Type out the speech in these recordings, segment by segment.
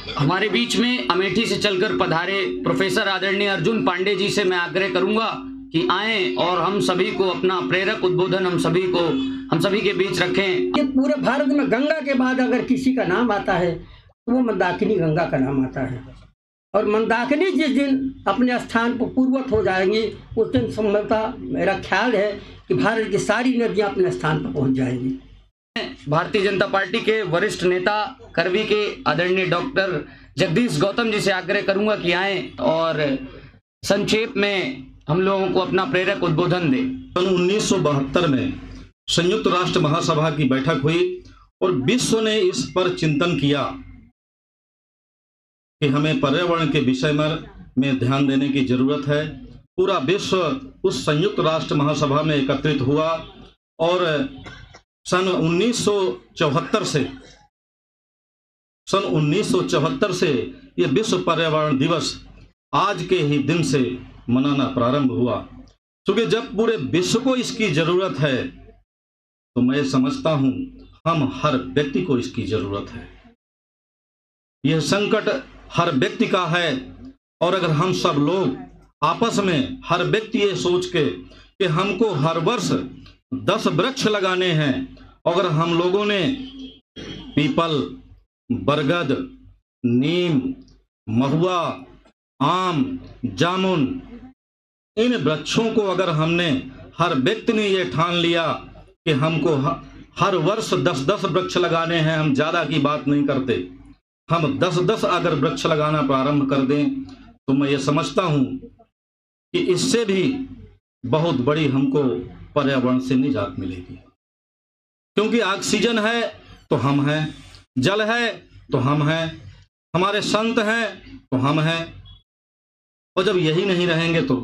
हमारे बीच में अमेठी से चलकर पधारे प्रोफेसर आदरणीय अर्जुन पांडे जी से मैं आग्रह करूंगा कि आएं और हम सभी को अपना प्रेरक उद्बोधन हम सभी के बीच रखें। कि पूरे भारत में गंगा के बाद अगर किसी का नाम आता है तो वो मंदाकिनी गंगा का नाम आता है, और मंदाकिनी जिस दिन अपने स्थान पर पूर्वत हो जाएंगी उस दिन संभवतः मेरा ख्याल है कि भारत की सारी नदियां अपने स्थान पर पहुंच जाएंगी। भारतीय जनता पार्टी के वरिष्ठ नेता करवी के आदरणीय डॉक्टर जगदीश गौतम जी से आग्रह करूंगा कि आएं और संक्षेप में हम लोगों को अपना प्रेरक उद्बोधन दें। सन 1972 में संयुक्त राष्ट्र महासभा की बैठक हुई और विश्व ने इस पर चिंतन किया कि हमें पर्यावरण के विषय में ध्यान देने की जरूरत है। पूरा विश्व उस संयुक्त राष्ट्र महासभा में एकत्रित हुआ और सन 1974 से ये विश्व पर्यावरण दिवस आज के ही दिन से मनाना प्रारंभ हुआ, क्योंकि जब पूरे विश्व को इसकी जरूरत है तो मैं समझता हूं हम हर व्यक्ति को इसकी जरूरत है। यह संकट हर व्यक्ति का है और अगर हम सब लोग आपस में हर व्यक्ति ये सोच के कि हमको हर वर्ष 10 वृक्ष लगाने हैं, अगर हम लोगों ने पीपल, बरगद, नीम, महुआ, आम, जामुन, इन वृक्षों को अगर हमने हर व्यक्ति ने ये ठान लिया कि हमको हर वर्ष 10-10 वृक्ष लगाने हैं, हम ज़्यादा की बात नहीं करते, हम 10-10 अगर वृक्ष लगाना प्रारंभ कर दें तो मैं ये समझता हूँ कि इससे भी बहुत बड़ी हमको पर्यावरण से निजात मिलेगी। क्योंकि ऑक्सीजन है तो हम हैं, जल है तो हम हैं, हमारे संत हैं तो हम हैं, और जब यही नहीं रहेंगे तो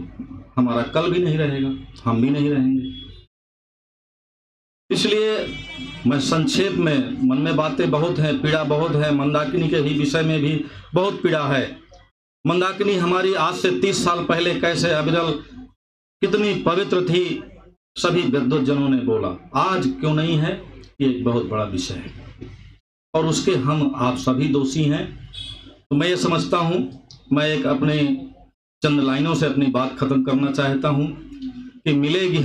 हमारा कल भी नहीं रहेगा, हम भी नहीं रहेंगे। इसलिए मैं संक्षेप में, मन में बातें बहुत हैं, पीड़ा बहुत है, मंदाकिनी के ही विषय में भी बहुत पीड़ा है। मंदाकिनी हमारी आज से 30 साल पहले कैसे अविरल कितनी पवित्र थी, सभी विद्वज्जनों ने बोला, आज क्यों नहीं है, ये एक बहुत बड़ा विषय है और उसके हम आप सभी दोषी हैं। तो मैं ये समझता हूँ, मैं एक अपने चंद लाइनों से अपनी बात खत्म करना चाहता हूँ कि मिलेगी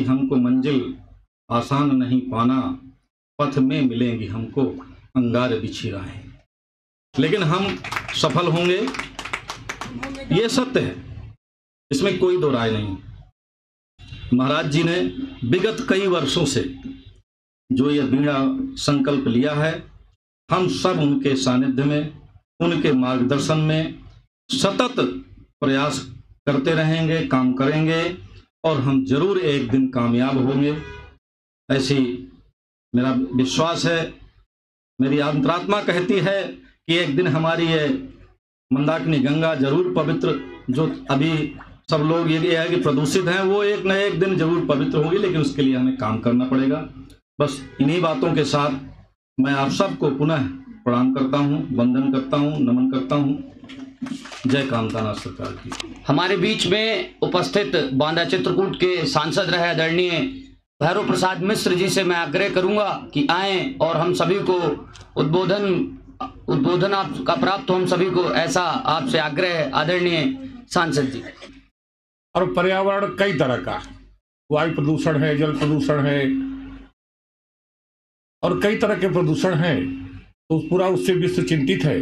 हमको मंजिल आसान नहीं पाना, पथ में मिलेंगी हमको अंगार बिछी राहें, लेकिन हम सफल होंगे, ये सत्य है, इसमें कोई दो राय नहीं। महाराज जी ने विगत कई वर्षों से जो ये दृढ़ संकल्प लिया है, हम सब उनके सानिध्य में, उनके मार्गदर्शन में सतत प्रयास करते रहेंगे, काम करेंगे और हम जरूर एक दिन कामयाब होंगे, ऐसी मेरा विश्वास है। मेरी अंतरात्मा कहती है कि एक दिन हमारी ये मंदाकिनी गंगा जरूर पवित्र, जो अभी सब लोग ये है कि प्रदूषित हैं, वो एक न एक दिन जरूर पवित्र होगी, लेकिन उसके लिए हमें काम करना पड़ेगा। बस इन्हीं बातों के साथ मैं आप सबको पुनः प्रणाम करता हूँ, वंदन करता हूँ, नमन करता हूँ। जय कामतानाथ सरकार की। हमारे बीच में उपस्थित बांदा चित्रकूट के सांसद रहे आदरणीय भैरव प्रसाद मिश्र जी से मैं आग्रह करूंगा कि आएं और हम सभी को उद्बोधन आपका प्राप्त हो, हम सभी को ऐसा आपसे आग्रह है आदरणीय सांसद जी। और पर्यावरण कई तरह का, वायु प्रदूषण है, जल प्रदूषण है और कई तरह के प्रदूषण हैं, तो पूरा उससे विश्व चिंतित है,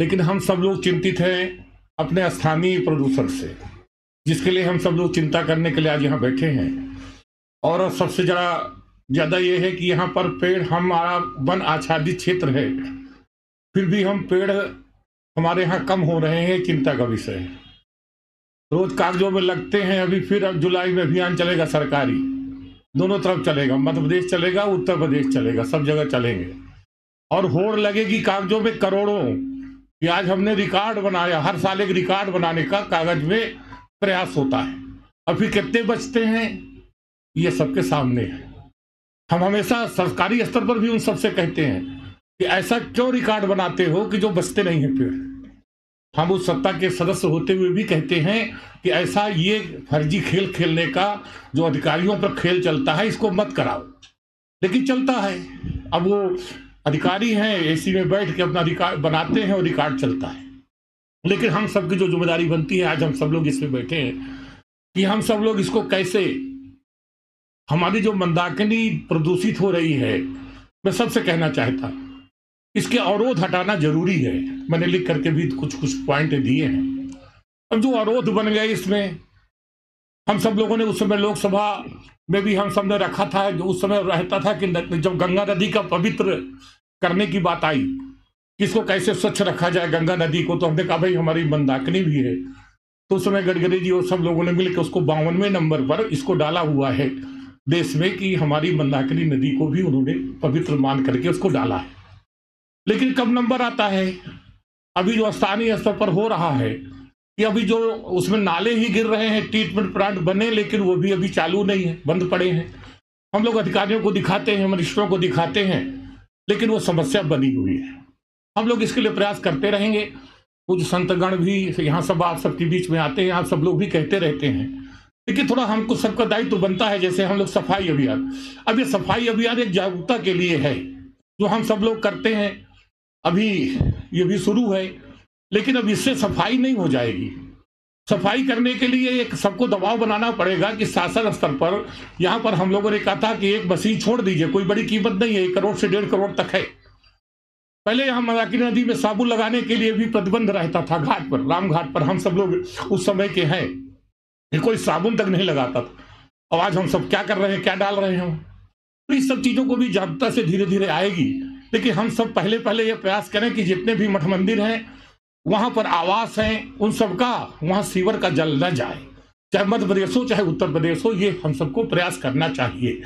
लेकिन हम सब लोग चिंतित हैं अपने स्थानीय प्रदूषण से, जिसके लिए हम सब लोग चिंता करने के लिए आज यहाँ बैठे हैं। और सबसे ज़्यादा ये है कि यहाँ पर पेड़, हमारा वन आच्छादित क्षेत्र है, फिर भी हम पेड़ हमारे यहाँ कम हो रहे हैं, चिंता का विषय है। रोज कागजों में लगते हैं, अभी फिर अब जुलाई में अभियान चलेगा सरकारी, दोनों तरफ चलेगा, मध्य प्रदेश चलेगा, उत्तर प्रदेश चलेगा, सब जगह चलेंगे और होड़ लगेगी कागजों में करोड़ों कि आज हमने रिकॉर्ड बनाया। हर साल एक रिकॉर्ड बनाने का कागज में प्रयास होता है, और फिर कितने बचते हैं ये सबके सामने है। हम हमेशा सरकारी स्तर पर भी उन सबसे कहते हैं कि ऐसा क्यों रिकॉर्ड बनाते हो कि जो बचते नहीं है पेड़। हम उस सत्ता के सदस्य होते हुए भी कहते हैं कि ऐसा ये फर्जी खेल खेलने का जो अधिकारियों पर खेल चलता है, इसको मत कराओ, लेकिन चलता है। अब वो अधिकारी हैं एसी में बैठ के अपना रिकॉर्ड बनाते हैं और रिकॉर्ड चलता है। लेकिन हम सबकी जो जिम्मेदारी बनती है, आज हम सब लोग इसमें बैठे हैं कि हम सब लोग इसको कैसे, हमारी जो मंदाकिनी प्रदूषित हो रही है, मैं सबसे कहना चाहता इसके अवरोध हटाना जरूरी है। मैंने लिख करके भी कुछ कुछ पॉइंट दिए हैं। अब जो अवरोध बन गए इसमें, हम सब लोगों ने उस समय लोकसभा में भी हम सब ने रखा था, जो उस समय रहता था कि जब गंगा नदी का पवित्र करने की बात आई, किसको कैसे स्वच्छ रखा जाए गंगा नदी को, तो हमने कहा भाई हमारी मंदाकिनी भी है। तो उस समय गडकरी जी और सब लोगों ने मिलकर उसको 52वें नंबर पर इसको डाला हुआ है देश में कि हमारी मंदाकिनी नदी को भी उन्होंने पवित्र मान करके उसको डाला है। लेकिन कब नंबर आता है, अभी जो स्थानीय स्तर पर हो रहा है कि अभी जो उसमें नाले ही गिर रहे हैं, ट्रीटमेंट प्लांट बने लेकिन वो भी अभी चालू नहीं है, बंद पड़े हैं। हम लोग अधिकारियों को दिखाते हैं, मिनिस्टरों को दिखाते हैं, लेकिन वो समस्या बनी हुई है। हम लोग इसके लिए प्रयास करते रहेंगे। कुछ संतगण भी यहाँ सब आप सबके बीच में आते हैं, आप सब लोग भी कहते रहते हैं, लेकिन थोड़ा हमको सबका दायित्व तो बनता है। जैसे हम लोग सफाई अभियान, अब ये सफाई अभियान एक जागरूकता के लिए है जो हम सब लोग करते हैं। अभी ये भी शुरू है, लेकिन अब इससे सफाई नहीं हो जाएगी। सफाई करने के लिए एक सबको दबाव बनाना पड़ेगा कि शासन स्तर पर, यहाँ पर हम लोगों ने कहा था कि एक मशीन छोड़ दीजिए, कोई बड़ी कीमत नहीं है, 1 करोड़ से 1.5 करोड़ तक है। पहले यहाँ मंदाकिनी नदी में साबुन लगाने के लिए भी प्रतिबंध रहता था घाट पर, राम घाट पर। हम सब लोग उस समय के हैं, कोई साबुन तक नहीं लगाता था। अब आज हम सब क्या कर रहे हैं, क्या डाल रहे हैं। तो इस सब चीजों को भी जागरूकता से धीरे धीरे आएगी। लेकिन हम सब पहले ये प्रयास करें कि जितने भी मठ मंदिर हैं, वहां पर आवास हैं, उन सबका वहां सीवर का जल न जाए, चाहे मध्य प्रदेश हो चाहे उत्तर प्रदेश हो। ये हम सबको प्रयास करना चाहिए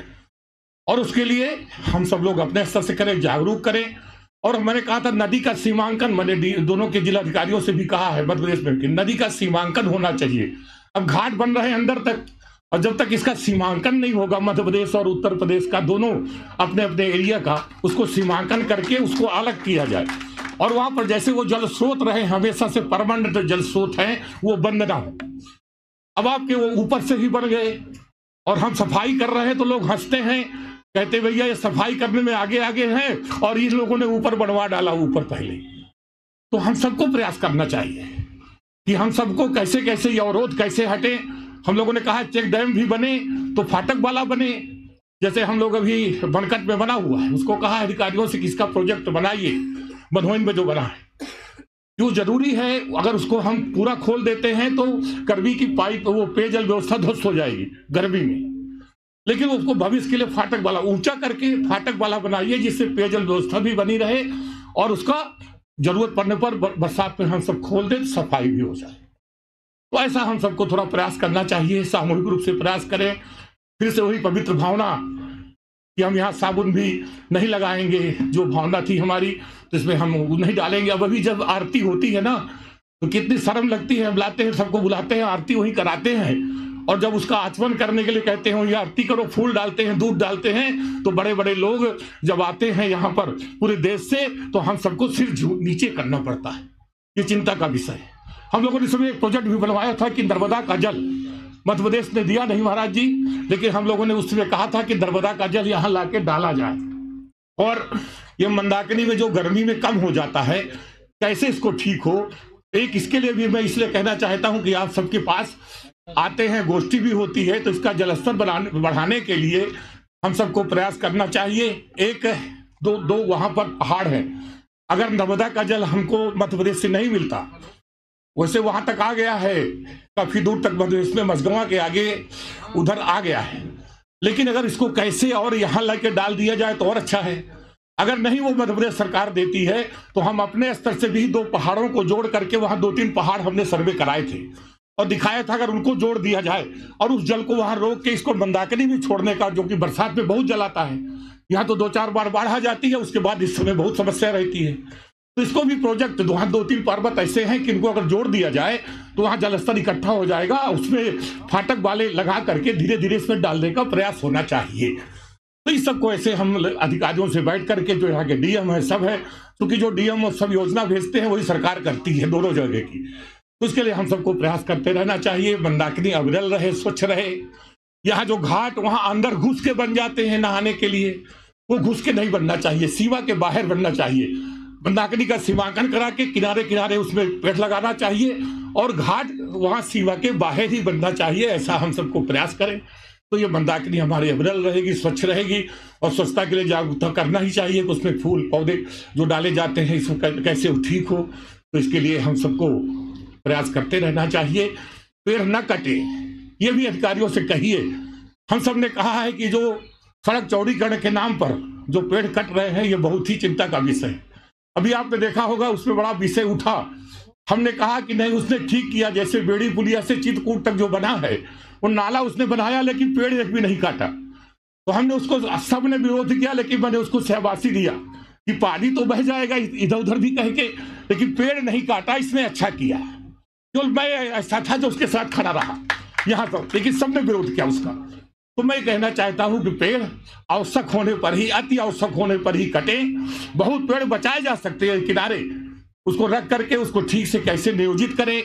और उसके लिए हम सब लोग अपने स्तर से करें, जागरूक करें। और मैंने कहा था नदी का सीमांकन, मैंने दोनों के जिला अधिकारियों से भी कहा है मध्य प्रदेश में कि नदी का सीमांकन होना चाहिए। अब घाट बन रहे हैं अंदर तक, और जब तक इसका सीमांकन नहीं होगा, मध्य प्रदेश और उत्तर प्रदेश का दोनों अपने अपने एरिया का, उसको सीमांकन करके उसको अलग किया जाए। और वहां पर जैसे वो जल स्रोत रहे हमेशा से परमानेंट जल स्रोत हैं, वो बंद ना हो। अब आपके वो ऊपर से ही बन गए और हम सफाई कर रहे हैं तो लोग हंसते हैं, कहते भैया ये सफाई करने में आगे आगे हैं और इन लोगों ने ऊपर बनवा डाला ऊपर पहले। तो हम सबको प्रयास करना चाहिए कि हम सबको कैसे कैसे ये अवरोध कैसे हटे। हम लोगों ने कहा चेक डैम भी बने तो फाटक वाला बने, जैसे हम लोग अभी बनकट में बना हुआ है, उसको कहा अधिकारियों से कि इसका प्रोजेक्ट बनाइए, बनोई में जो बना है जो जरूरी है। अगर उसको हम पूरा खोल देते हैं तो गर्मी की पाइप, वो पेयजल व्यवस्था ध्वस्त हो जाएगी गर्मी में। लेकिन उसको भविष्य के लिए फाटक वाला ऊंचा करके फाटक वाला बनाइए, जिससे पेयजल व्यवस्था भी बनी रहे और उसका जरूरत पड़ने पर बरसात में हम सब खोल दें, सफाई भी हो जाए। तो ऐसा हम सबको थोड़ा प्रयास करना चाहिए, सामूहिक रूप से प्रयास करें। फिर से वही पवित्र भावना कि हम यहाँ साबुन भी नहीं लगाएंगे, जो भावना थी हमारी, तो इसमें हम नहीं डालेंगे। अब अभी जब आरती होती है ना, तो कितनी शर्म लगती है। हम लाते हैं, सबको बुलाते हैं, आरती वही कराते हैं, और जब उसका आचमन करने के लिए कहते हैं ये आरती करो, फूल डालते हैं, दूध डालते हैं, तो बड़े बड़े लोग जब आते हैं यहाँ पर पूरे देश से, तो हम सबको सिर नीचे करना पड़ता है। ये चिंता का विषय है। हम लोगों ने इसमें एक प्रोजेक्ट भी बनवाया था कि नर्मदा का जल, मध्य प्रदेश ने दिया नहीं महाराज जी, लेकिन हम लोगों ने उसमें कहा था कि नर्मदा का जल यहाँ लाके डाला जाए। और ये मंदाकिनी में जो गर्मी में कम हो जाता है, कैसे इसको ठीक हो, एक इसके लिए भी मैं इसलिए कहना चाहता हूं कि आप सबके पास आते हैं, गोष्ठी भी होती है, तो इसका जलस्तर बढ़ाने के लिए हम सबको प्रयास करना चाहिए। एक दो वहां पर पहाड़ है, अगर नर्मदा का जल हमको मध्य प्रदेश से नहीं मिलता, वैसे वहां तक आ गया है, काफी दूर तक मध्य प्रदेश में मझगवां के आगे उधर आ गया है, लेकिन अगर इसको कैसे और यहाँ लाके डाल दिया जाए तो और अच्छा है। अगर नहीं वो मध्य प्रदेश सरकार देती है तो हम अपने स्तर से भी 2 पहाड़ों को जोड़ करके, वहां 2-3 पहाड़ हमने सर्वे कराए थे और दिखाया था, अगर उनको जोड़ दिया जाए और उस जल को वहां रोक के इसको मंदाकिनी में छोड़ने का, जो कि बरसात में बहुत जल आता है, यहाँ तो 2-4 बार बाढ़ आ जाती है, उसके बाद इस समय बहुत समस्या रहती है। तो इसको भी प्रोजेक्ट, वहां 2-3 पर्वत ऐसे हैं कि इनको अगर जोड़ दिया जाए तो वहां जलस्तर इकट्ठा हो जाएगा, उसमें फाटक वाले लगा करके धीरे धीरे इसमें डालने का प्रयास होना चाहिए। तो इस सबको ऐसे हम अधिकारियों से बैठ करके, जो यहाँ के डीएम है सब है, क्योंकि जो डीएम सब योजना भेजते हैं वही सरकार करती है दोनों जगह की, तो इसके लिए हम सबको प्रयास करते रहना चाहिए। मंदाकिनी अविरल रहे, स्वच्छ रहे। यहाँ जो घाट वहां अंदर घुस के बन जाते हैं नहाने के लिए, वो घुस के नहीं बनना चाहिए, सीमा के बाहर बनना चाहिए। मंदाकिनी का सीमांकन करा के किनारे किनारे उसमें पेड़ लगाना चाहिए और घाट वहां सीमा के बाहर ही बनना चाहिए। ऐसा हम सबको प्रयास करें तो ये मंदाकिनी हमारी अविरल रहेगी, स्वच्छ रहेगी। और स्वच्छता के लिए जागरूकता करना ही चाहिए कि उसमें फूल पौधे जो डाले जाते हैं इसको कैसे ठीक हो, तो इसके लिए हम सबको प्रयास करते रहना चाहिए। पेड़ न कटे, ये भी अधिकारियों से कहिए। हम सब ने कहा है कि जो सड़क चौड़ीकरण के नाम पर जो पेड़ कट रहे हैं ये बहुत ही चिंता का विषय है। अभी आपने देखा होगा उसमें बड़ा विषय उठा, हमने कहा कि नहीं उसने ठीक किया, जैसे बेड़ी पुलिया से चित्रकूट तक जो बना है वो नाला उसने बनाया लेकिन पेड़ एक भी नहीं काटा। तो हमने उसको, सब ने विरोध किया लेकिन मैंने उसको शाबाशी दिया कि पानी तो बह जाएगा इधर उधर भी कह के, लेकिन पेड़ नहीं काटा, इसने अच्छा किया। केवल मैं ऐसा था जो उसके साथ खड़ा रहा यहाँ तक, लेकिन सबने विरोध किया उसका। तो मैं कहना चाहता हूं कि पेड़ आवश्यक होने पर ही, अति आवश्यक होने पर ही कटे। बहुत पेड़ बचाए जा सकते हैं किनारे, उसको रख करके उसको ठीक से कैसे नियोजित करें।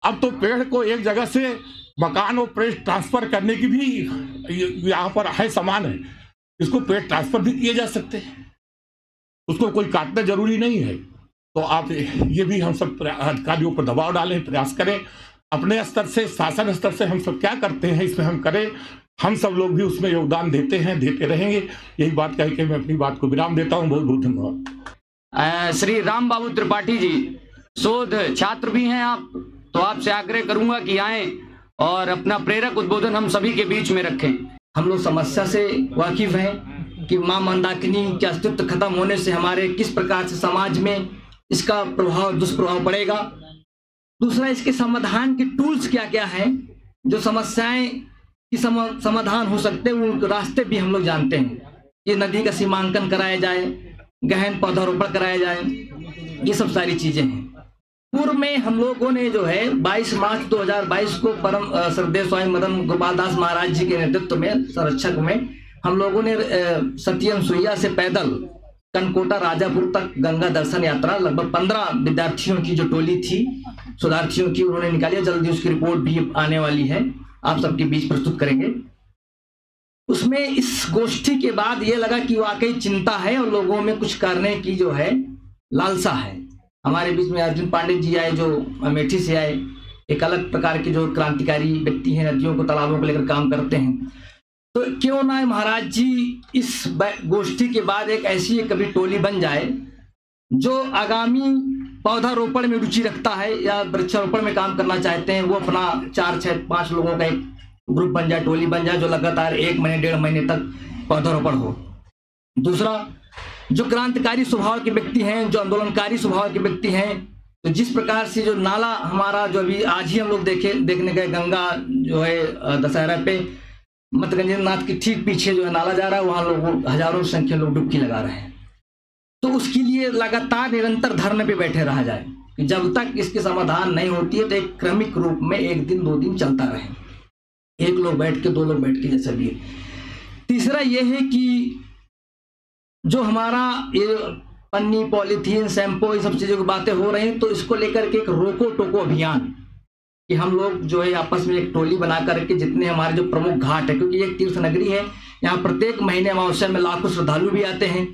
अब तो पेड़ को एक जगह से मकान और पेड़ ट्रांसफर करने की भी यहाँ पर है सामान है, इसको पेड़ ट्रांसफर भी किए जा सकते हैं, उसको कोई काटना जरूरी नहीं है। तो आप ये भी हम सब अधिकारियों पर दबाव डालें, प्रयास करें अपने स्तर से, शासन स्तर से हम सब क्या करते हैं इसमें हम करें। हम सब लोग भी उसमें योगदान देते हैं, देते रहेंगे। यही बात कह के मैं अपनी बात को विराम देता हूँ। बहुत बहुत धन्यवाद। श्री राम बाबू त्रिपाठी जी शोध छात्र भी हैं आप, तो आपसे आग्रह करूंगा कि आएं और अपना प्रेरक उद्बोधन हम सभी के बीच में रखें। हम लोग समस्या से वाकिफ हैं कि मां मंदाकिनी के अस्तित्व खत्म होने से हमारे किस प्रकार से समाज में इसका प्रभाव, दुष्प्रभाव पड़ेगा। दूसरा, इसके समाधान के टूल्स क्या क्या हैं, जो समस्याएं की समाधान हो सकते हैं उन रास्ते भी हम लोग जानते हैं। ये नदी का सीमांकन कराया जाए, गहन पौधारोपण कराया जाए, ये सब सारी चीजें हैं। पूर्व में हम लोगों ने जो है 22 मार्च 2022 को परम श्रद्धेय स्वामी मदन गोपाल दास महाराज जी के नेतृत्व में, संरक्षक में, हम लोगों ने सत्यम सुइया से पैदल कनकोटा राजापुर तक गंगा दर्शन यात्रा, लगभग 15 विद्यार्थियों की जो टोली थी, शोधार्थियों की, उन्होंने निकाली। जल्दी उसकी रिपोर्ट भी आने वाली है, आप सबके बीच प्रस्तुत करेंगे। उसमें इस गोष्ठी के बाद ये लगा कि वाकई चिंता है और लोगों में कुछ करने की जो है लालसा है। हमारे बीच में अर्जुन पांडे जी आए जो अमेठी से आए, एक अलग प्रकार के जो क्रांतिकारी व्यक्ति हैं, नदियों को तालाबों को लेकर काम करते हैं। तो क्यों ना महाराज जी इस गोष्ठी के बाद एक ऐसी कभी टोली बन जाए जो आगामी पौधारोपण में रुचि रखता है या वृक्षारोपण में काम करना चाहते हैं, वो अपना 4, 6, 5 लोगों का एक ग्रुप बन जाए, टोली बन जाए, जो लगातार 1 महीने 1.5 महीने तक पौधारोपण हो। दूसरा, जो क्रांतिकारी स्वभाव के व्यक्ति हैं, जो आंदोलनकारी स्वभाव के व्यक्ति हैं, तो जिस प्रकार से जो नाला हमारा जो अभी आज ही हम लोग देखने गए, गंगा जो है दशहरा पे मतगंजनाथ के ठीक पीछे जो है नाला जा रहा है, वहां लोग हजारों संख्या लोग डुबकी लगा रहे हैं। तो उसके लिए लगातार निरंतर धरने पे बैठे रहा जाए कि जब तक इसके समाधान नहीं होती है, तो एक क्रमिक रूप में 1 दिन 2 दिन चलता रहे, 1 लोग बैठ के 2 लोग बैठ के, जैसा भी है। तीसरा ये है कि जो हमारा ये पन्नी, पॉलीथीन, शैम्पू, ये सब चीजों की बातें हो रही हैं, तो इसको लेकर के एक रोको टोको अभियान कि हम लोग जो है आपस में एक टोली बना करके, जितने हमारे जो प्रमुख घाट है, क्योंकि एक तीर्थ नगरी है, यहाँ प्रत्येक महीने अमावस्या में लाखों श्रद्धालु भी आते हैं,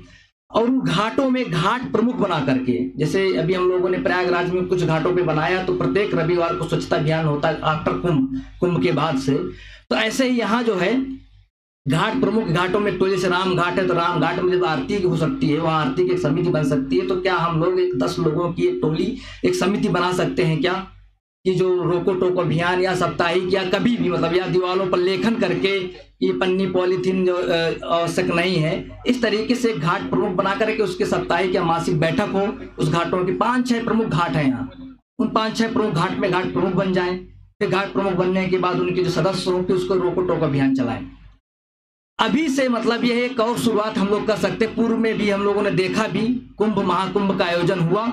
और उन घाटों में घाट प्रमुख बना करके, जैसे अभी हम लोगों ने प्रयागराज में कुछ घाटों पे बनाया, तो प्रत्येक रविवार को स्वच्छता अभियान होता है आफ्टर कुंभ के बाद से। तो ऐसे ही यहाँ जो है घाट, प्रमुख घाटों में टोली, से राम घाट है तो राम घाट में जब आरती हो सकती है, वहाँ आरती की एक समिति बन सकती है। तो क्या हम लोग एक 10 लोगों की एक टोली, एक समिति बना सकते हैं क्या, कि जो रोको टोको अभियान या साप्ताहिक या कभी भी, मतलब या दीवारों पर लेखन करके ये पन्नी पॉलीथीन जो आवश्यक नहीं है, इस तरीके से घाट प्रमुख बना करके उसके साप्ताहिक या मासिक बैठक हो। उस घाटों के 5-6 प्रमुख घाट हैं यहाँ, उन 5-6 प्रमुख घाट में घाट प्रमुख बन जाएं। फिर घाट प्रमुख बनने के बाद उनके जो सदस्य हों, उसको रोको टोको अभियान चलाएं। अभी से मतलब यह एक और शुरुआत हम लोग कर सकते। पूर्व में भी हम लोगों ने देखा भी, कुंभ महाकुंभ का आयोजन हुआ।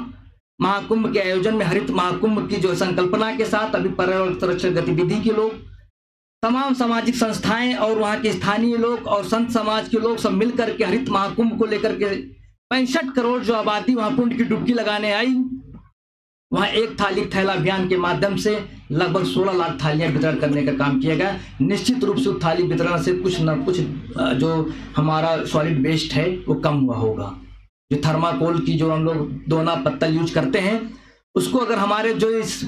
महाकुंभ के आयोजन में हरित महाकुंभ की जो संकल्पना के साथ अभी पर्यावरण संरक्षण गतिविधि के लोग, तमाम सामाजिक संस्थाएं और वहां के स्थानीय लोग और संत समाज के लोग सब मिलकर के हरित महाकुंभ को लेकर के 65 करोड़ जो आबादी वहां पुण्य की डुबकी लगाने आई, वहां एक थाली थैला अभियान के माध्यम से लगभग 16 लाख थालियां वितरण करने का काम किया गया। निश्चित रूप से थाली वितरण से कुछ न कुछ जो हमारा सॉलिड वेस्ट है वो कम हुआ होगा। जो थर्माकोल की जो हम लोग दोना पत्तल यूज करते हैं, उसको अगर हमारे जो इस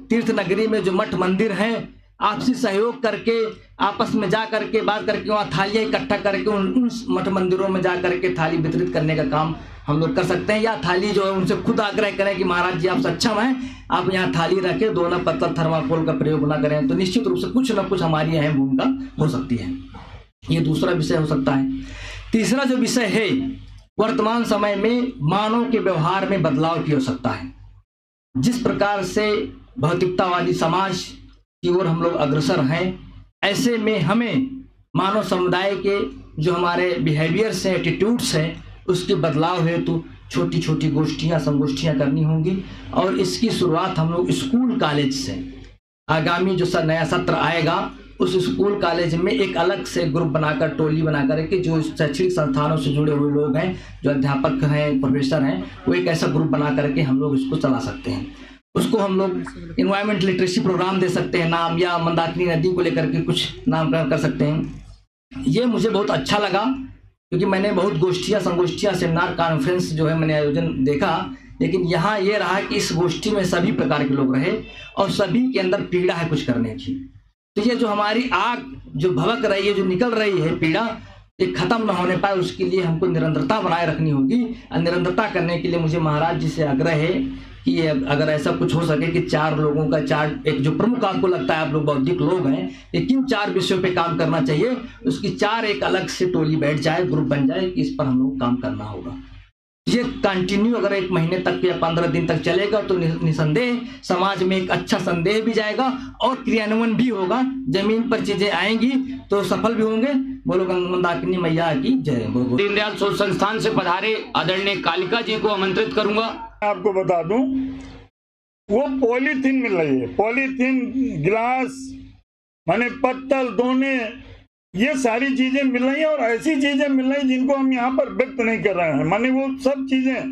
तीर्थ नगरी में जो मठ मंदिर हैं, आपसी सहयोग करके आपस में जा करके बात करके वहाँ थालियाँ इकट्ठा करके उन मठ मंदिरों में जा करके थाली वितरित करने का काम हम लोग कर सकते हैं। या थाली जो है उनसे खुद आग्रह करें कि महाराज जी आप सक्षम हैं, आप यहाँ थाली रखें, दोना पत्तल थर्माकोल का प्रयोग ना करें, तो निश्चित रूप से कुछ ना कुछ हमारी अहम भूमिका हो सकती है। ये दूसरा विषय हो सकता है। तीसरा जो विषय है, वर्तमान समय में मानव के व्यवहार में बदलाव की आवश्यकता है। जिस प्रकार से भौतिकतावादी समाज की ओर हम लोग अग्रसर हैं, ऐसे में हमें मानव समुदाय के जो हमारे बिहेवियर्स हैं, एटीट्यूड्स हैं, उसके बदलाव हेतु छोटी छोटी गोष्ठियाँ संगोष्ठियाँ करनी होंगी। और इसकी शुरुआत हम लोग स्कूल कॉलेज से, आगामी जो नया सत्र आएगा उस स्कूल कॉलेज में एक अलग से ग्रुप बनाकर, टोली बनाकर के जो शैक्षणिक संस्थानों से जुड़े हुए लोग हैं, जो अध्यापक हैं, प्रोफेसर हैं, वो एक ऐसा ग्रुप बना करके हम लोग इसको चला सकते हैं। उसको हम लोग इन्वायरमेंट लिटरेसी प्रोग्राम दे सकते हैं नाम, या मंदाकिनी नदी को लेकर के कुछ नामकरण कर सकते हैं। ये मुझे बहुत अच्छा लगा, क्योंकि मैंने बहुत गोष्ठियाँ संगोष्ठियाँ सेमिनार कॉन्फ्रेंस जो है मैंने आयोजन देखा, लेकिन यहाँ ये रहा कि इस गोष्ठी में सभी प्रकार के लोग रहे और सभी के अंदर पीड़ा है कुछ करने की। तो ये जो हमारी आग जो भभक रही है, जो निकल रही है पीड़ा, ये खत्म न होने पाए, उसके लिए हमको निरंतरता बनाए रखनी होगी। और निरंतरता करने के लिए मुझे महाराज जी से आग्रह है कि अगर ऐसा कुछ हो सके कि 4 लोगों का 4, एक जो प्रमुख आपको लगता है आप लोग बौद्धिक लोग हैं, ये किन 4 विषयों पे काम करना चाहिए, उसकी 4 एक अलग से टोली बैठ जाए, ग्रुप बन जाए कि इस पर हम लोग काम करना होगा। ये कंटिन्यू अगर 1 महीने तक या 15 दिन तक चलेगा तो निसंदेह समाज में एक अच्छा संदेह भी जाएगा और क्रियान्वयन भी होगा। जमीन पर चीजें आएंगी तो सफल भी होंगे। बोलो मंदाकिनी मैया की जय। दीनदयाल शोध संस्थान से पधारे आदरणीय कालिका जी को आमंत्रित करूंगा। आपको बता दूं, वो पॉलीथीन मिल रही है, पॉलीथीन, गिलास, माने पत्तल, दोने, ये सारी चीजें मिल रही हैं और ऐसी चीजें मिल रही जिनको हम यहाँ पर व्यक्त नहीं कर रहे हैं। माने वो सब चीजें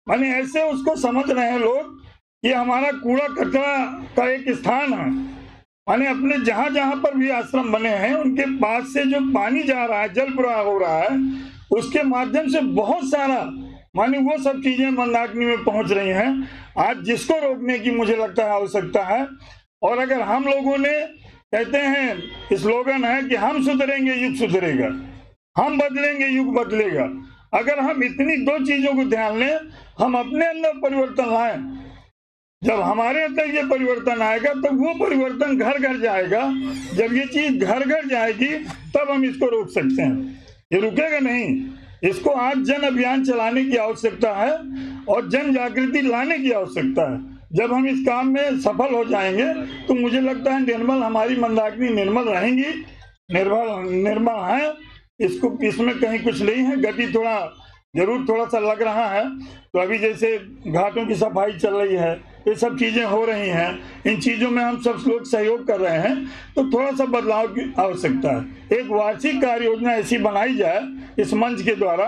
माने ऐसे उसको समझ रहे हैं लोग, ये हमारा कूड़ा कचरा का एक स्थान है। माने अपने जहाँ जहाँ पर भी आश्रम बने हैं उनके पास से जो पानी जा रहा है, जल प्रवाह हो रहा है, उसके माध्यम से बहुत सारा माने वो सब चीजें मंदाकिनी में पहुंच रही हैं। आज जिसको रोकने की मुझे लगता है आवश्यकता है। और अगर हम लोगों ने, कहते हैं स्लोगन है कि हम सुधरेंगे युग सुधरेगा, हम बदलेंगे युग बदलेगा। अगर हम इतनी 2 चीजों को ध्यान लें, हम अपने अंदर परिवर्तन लाएं, जब हमारे अंदर ये परिवर्तन आएगा तो वो परिवर्तन घर घर जाएगा। जब ये चीज घर घर जाएगी तब हम इसको रोक सकते हैं, ये रुकेगा नहीं। इसको आज जन अभियान चलाने की आवश्यकता है और जन जागृति लाने की आवश्यकता है। जब हम इस काम में सफल हो जाएंगे तो मुझे लगता है निर्मल, हमारी मंदाकिनी निर्मल रहेंगी, निर्मल है। इसको, इसमें कहीं कुछ नहीं है। गति थोड़ा सा लग रहा है। तो अभी जैसे घाटों की सफाई चल रही है, ये सब चीजें हो रही हैं, इन चीजों में हम सब लोग सहयोग कर रहे हैं, तो थोड़ा सा बदलाव की आवश्यकता है। एक वार्षिक कार्य योजना ऐसी बनाई जाए इस मंच के द्वारा,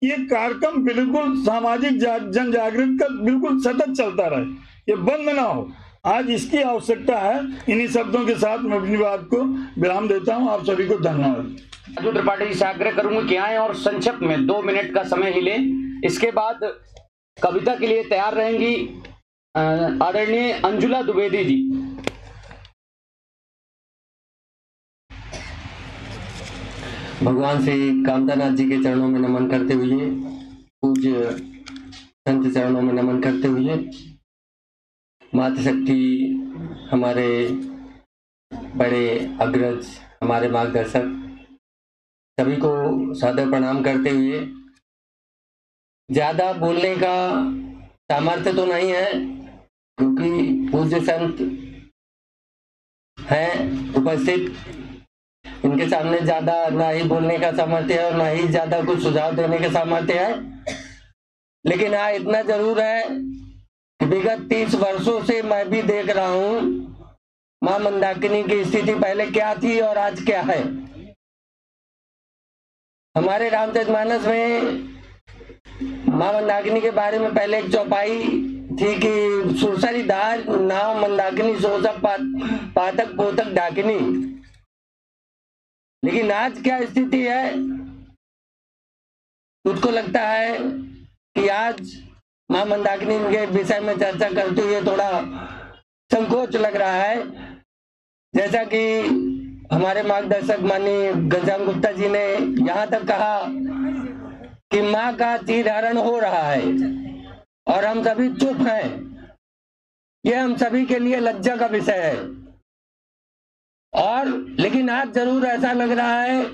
ये कार्यक्रम बिल्कुल सामाजिक जन जागृति का बिल्कुल सतत चलता रहे, ये बंद ना हो। आज इसकी आवश्यकता है। इन्हीं शब्दों के साथ मैं अपनी बात को विराम देता हूँ। आप सभी को धन्यवाद। राजू त्रिपाठी जी से आग्रह करूंगा कि आए और संक्षिप्त में 2 मिनट का समय ही लें। इसके बाद कविता के लिए तैयार रहेंगी आदरणीय अंजुला द्विवेदी जी। भगवान श्री कामदानाथ जी के चरणों में नमन करते हुए, पूज्य संत चरणों में नमन करते हुए, मातृशक्ति हमारे बड़े अग्रज, हमारे मार्गदर्शक सभी को सादर प्रणाम करते हुए, ज्यादा बोलने का सामर्थ्य तो नहीं है क्योंकि पूज्य संत हैं उपस्थित, इनके सामने ज्यादा ना ही बोलने का सामर्थ्य है और ना ही ज्यादा कुछ सुझाव देने का सामर्थ्य है। लेकिन हाँ, इतना जरूर है कि विगत 30 वर्षों से मैं भी देख रहा हूँ माँ मंदाकिनी की स्थिति पहले क्या थी और आज क्या है। हमारे रामचरितमानस में माँ मंदाकिनी के बारे में पहले एक चौपाई थी कि सुरसरी धार नाव मंदाकिनी सोसा पातक पोतक डाकिनी। लेकिन आज क्या स्थिति है, मुझको लगता है कि आज मां मंदाकिनी के विषय में चर्चा करते हुए थोड़ा संकोच लग रहा है। जैसा कि हमारे मार्गदर्शक माननीय घनश्याम गुप्ता जी ने यहाँ तक कहा कि माँ का चीरहरण हो रहा है और हम सभी चुप हैं, यह हम सभी के लिए लज्जा का विषय है। और लेकिन आज जरूर ऐसा लग रहा है,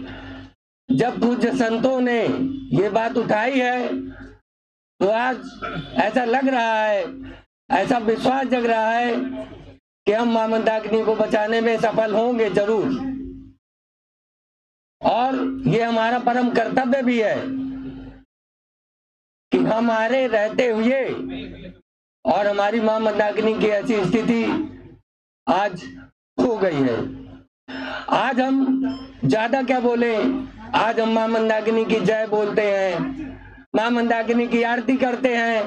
जब पूज्य संतों ने ये बात उठाई है तो आज ऐसा लग रहा है, ऐसा विश्वास जग रहा है कि हम मां मंदाकिनी को बचाने में सफल होंगे जरूर। और ये हमारा परम कर्तव्य भी है कि हमारे रहते हुए और हमारी मां मंदाकिनी की ऐसी स्थिति आज हो गई है। आज हम ज्यादा क्या बोले, आज हम मां मंदाकिनी की जय बोलते हैं, मां मंदाकिनी की आरती करते हैं,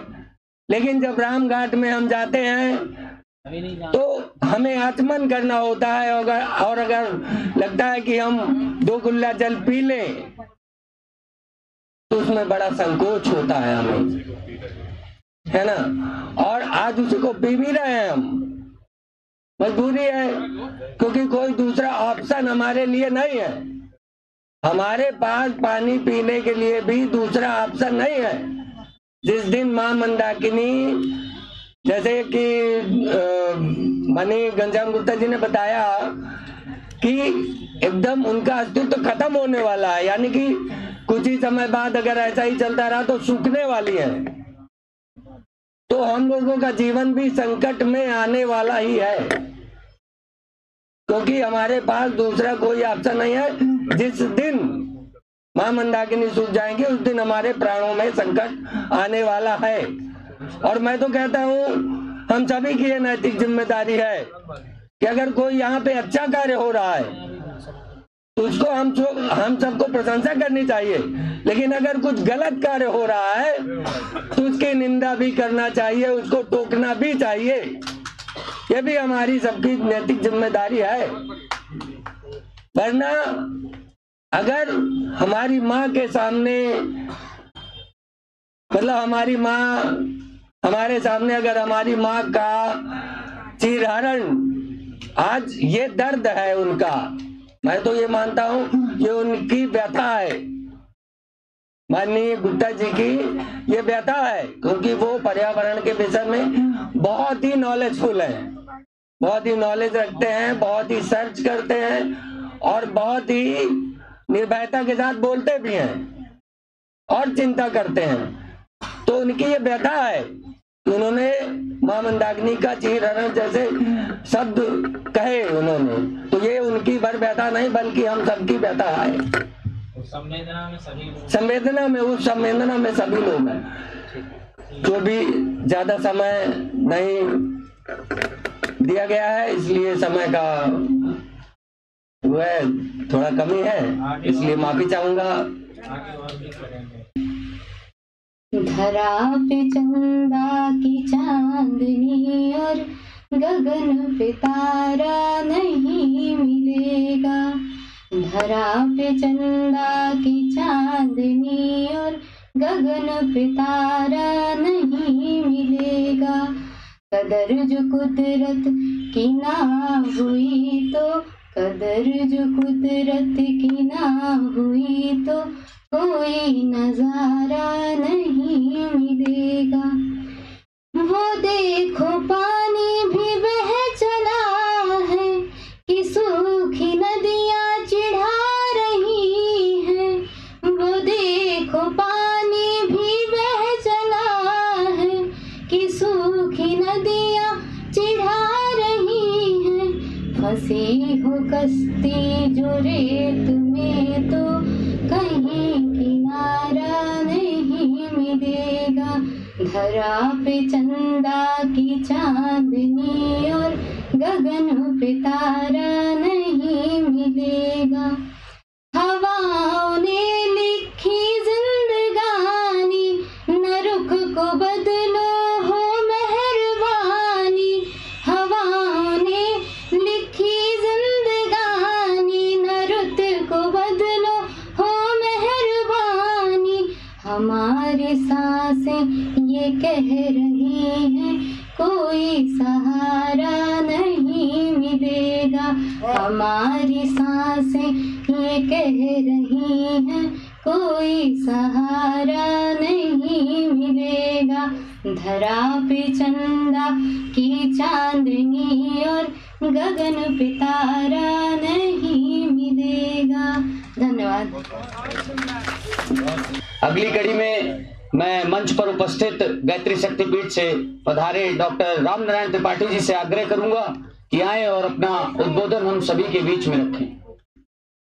लेकिन जब राम घाट में हम जाते हैं तो हमें आचमन करना होता है और अगर लगता है कि हम 2 गुल्ला जल पी लें तो उसमें बड़ा संकोच होता है हमें, है ना। और आज उसी को पी भी रहे हैं हम, मजबूरी है, क्योंकि कोई दूसरा ऑप्शन हमारे लिए नहीं है। हमारे पास पानी पीने के लिए भी दूसरा ऑप्शन नहीं है। जिस दिन मां मंदाकिनी, जैसे कि माननीय घनश्याम गुप्ता जी ने बताया कि एकदम उनका अस्तित्व खत्म होने वाला है, यानी कि कुछ ही समय बाद अगर ऐसा ही चलता रहा तो सूखने वाली है, तो हम लोगों का जीवन भी संकट में आने वाला ही है, क्योंकि हमारे पास दूसरा कोई ऑप्शन नहीं है। जिस दिन मां मंदाकिनी सूख जाएंगे उस दिन हमारे प्राणों में संकट आने वाला है। और मैं तो कहता हूँ हम सभी की ये नैतिक जिम्मेदारी है कि अगर कोई यहाँ पे अच्छा कार्य हो रहा है तो उसको हम सबको प्रशंसा करनी चाहिए, लेकिन अगर कुछ गलत कार्य हो रहा है तो उसकी निंदा भी करना चाहिए, उसको टोकना भी चाहिए। ये भी हमारी सबकी नैतिक जिम्मेदारी है। वरना अगर हमारी माँ के सामने, मतलब हमारी माँ हमारे सामने, अगर हमारी माँ का चीरहरण, आज ये दर्द है उनका, मैं तो ये मानता हूँ ये उनकी व्यथा है, माननीय गुप्ता जी की ये व्यथा है, क्योंकि वो पर्यावरण के विषय में बहुत ही नॉलेजफुल है, बहुत ही नॉलेज रखते हैं, बहुत ही सर्च करते हैं और बहुत ही निर्भयता के साथ बोलते भी हैं और चिंता करते हैं। तो उनकी ये व्यथा है कि उन्होंने मां मंदाकिनी का चीरहरण जैसे शब्द कहे उन्होंने, तो ये उनकी भर व्यथा नहीं बल्कि हम सबकी व्यथा है। संवेदना में उस संवेदना में सभी लोग हैं। जो भी ज्यादा समय नहीं दिया गया है, इसलिए समय का वह थोड़ा कमी है, इसलिए माफी चाहूंगा। धरा पे चंदा की चांदनी और गगन पे तारा नहीं मिलेगा। धरा पे चंदा की चांदनी और गगन पे तारा नहीं मिलेगा। कदर जो कुदरत की ना हुई तो, कदर जो कुदरत की ना हुई तो कोई नजारा नहीं मिलेगा। वो देखो पानी भी बह चला है कि सूखी नदियाँ चिढ़ा रही हैं। वो देखो पानी भी बह चला है कि सूखी नदियाँ चिढ़ा रही हैं। फंसी हो कश्ती जो रेत में तो कहीं किनारा नहीं मिलेगा। धरा पे चंदा की चांदनी और गगन पे तारा नहीं मिलेगा। हवाओं ने लिखी जिंदगानी, न रुख को बदलो हो महल ये कह रही हैं कोई सहारा नहीं मिलेगा। हमारी सांसें ये कह रही हैं कोई सहारा नहीं मिलेगा। धरा पे चंदा की चांदनी और गगन पे तारा नहीं मिलेगा। धन्यवाद। अगली कड़ी में मैं मंच पर उपस्थित गायत्री शक्तिपीठ से पधारे डॉक्टर रामनारायण त्रिपाठी जी से आग्रह करूंगा कि आए और अपना उद्बोधन हम सभी के बीच में रखें।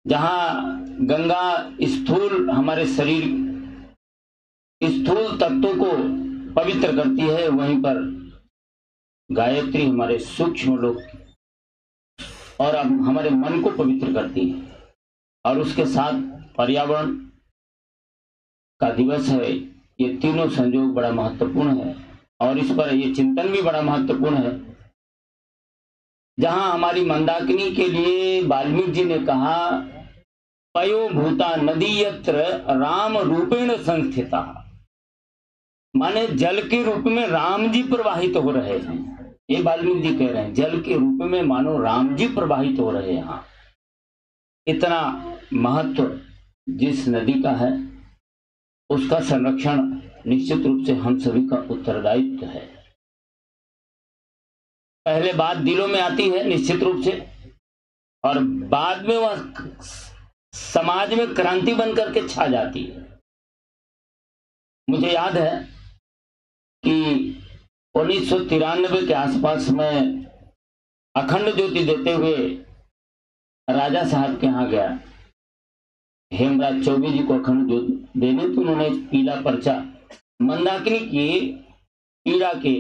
जहां गंगा स्थूल हमारे शरीर स्थूल तत्वों को पवित्र करती है, वहीं पर गायत्री हमारे सूक्ष्म लोक और अब हमारे मन को पवित्र करती है। और उसके साथ पर्यावरण का दिवस है। ये तीनों संयोग बड़ा महत्वपूर्ण है और इस पर ये चिंतन भी बड़ा महत्वपूर्ण है। जहां हमारी मंदाकिनी के लिए वाल्मीकि जी ने कहा, पयो भूता नदी यत्र राम रूपेण संस्थिता, माने जल के रूप में राम जी प्रवाहित हो रहे हैं। ये वाल्मीकि जी कह रहे हैं, जल के रूप में मानो राम जी प्रवाहित हो रहे हैं। यहाँ इतना महत्व जिस नदी का है, उसका संरक्षण निश्चित रूप से हम सभी का उत्तरदायित्व है। पहले बात दिलों में आती है निश्चित रूप से, और बाद में वह समाज में क्रांति बनकर के छा जाती है। मुझे याद है कि 1993 के आसपास में अखंड ज्योति देते हुए राजा साहब के यहाँ गया, हेमराज चौबे जी को अखंड ज्योति देने, तो उन्होंने पीला पर्चा मंदाकिनी की पीड़ा के